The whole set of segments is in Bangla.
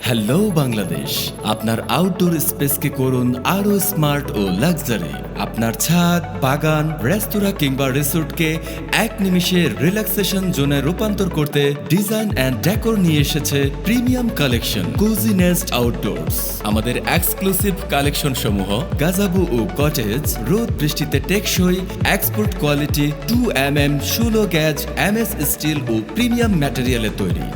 হ্যালো বাংলাদেশ, আপনার আউটডোর স্পেসকে করুন আরো স্মার্ট ও লাক্সারি। আপনার ছাদ, বাগান, রেস্তোরাঁ কিংবা রিসোর্টকে এক নিমিষে রিল্যাক্সেশন জোনে রূপান্তর করতে ডিজাইন অ্যান্ড ডেকোর নিয়ে এসেছে premium collection cozy nest outdoors. আমাদের এক্সক্লুসিভ কালেকশন সমূহ গাজাবু ও কটেজ, রোদ বৃষ্টিতে টেকসই, export quality 2mm 16 gauge MS steel ও প্রিমিয়াম ম্যাটেরিয়ালে তৈরি।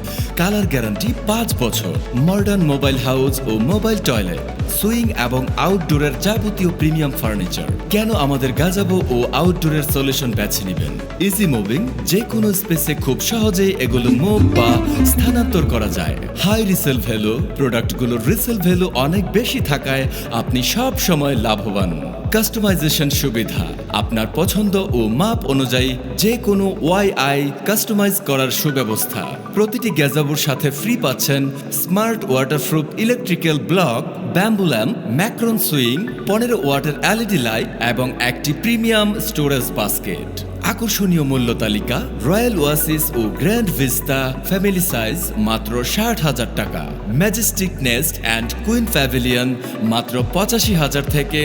কালার গ্যারান্টি 5 বছর। মডার্ন মোবাইল হাউস ও মোবাইল টয়লেট, সুইং এবং আউটডোরের যাবতীয় প্রিমিয়াম ফার্নিচার। কেন আমাদের গাজাবো ও আউটডোরের সলিউশন বেছে নেবেন? ইজি মুভিং, যে কোনো স্পেসে খুব সহজেই এগুলো মুভ বা স্থানান্তর করা যায়। হাই রিসেল ভ্যালু, প্রোডাক্টগুলোর রিসেল ভ্যালু অনেক বেশি থাকায় আপনি সব সময় লাভবান। কাস্টমাইজেশন সুবিধা, আপনার পছন্দ ও মাপ অনুযায়ী যে কোনো ওয়াই কাস্টমাইজ করার সুব্যবস্থা। প্রতিটি গ্যাজাবুর সাথে ফ্রি পাচ্ছেন smart waterproof electrical block, bamboo lamp, Macron swing, 15 ওয়াটের LED লাইট এবং একটি প্রিমিয়াম স্টোরেজ বাস্কেট। আকর্ষণীয় মূল্য তালিকা, রয়্যাল ওয়াসিস ও গ্র্যান্ড ভিস্তা ফ্যামিলি সাইজ মাত্র 60,000 টাকা। Majestic nest and queen pavilion মাত্র 85,000 থেকে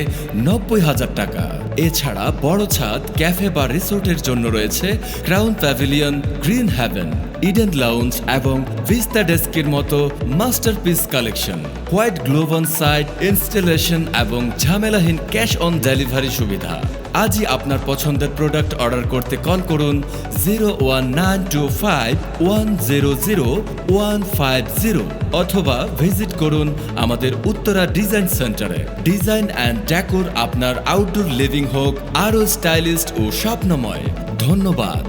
90,000 টাকা। এছাড়া বড় ছাদ, ক্যাফে বা রিসোর্টের জন্য রয়েছে crown pavilion, green haven, Eden lounge এবং ভিস্তা ডেস্কের মতো masterpiece collection. White glove on site installation এবং ঝামেলাহীন ক্যাশ অন ডেলিভারি সুবিধা। আজই আপনার পছন্দের প্রোডাক্ট অর্ডার করতে কল করুন 01925100150 অথবা ভিজিট করুন আমাদের উত্তরা ডিজাইন সেন্টারে। ডিজাইন অ্যান্ড ডেকোর আপনার আউটডোর লিভিং হোক আরও স্টাইলিস্ট ও স্বপ্নময়। ধন্যবাদ।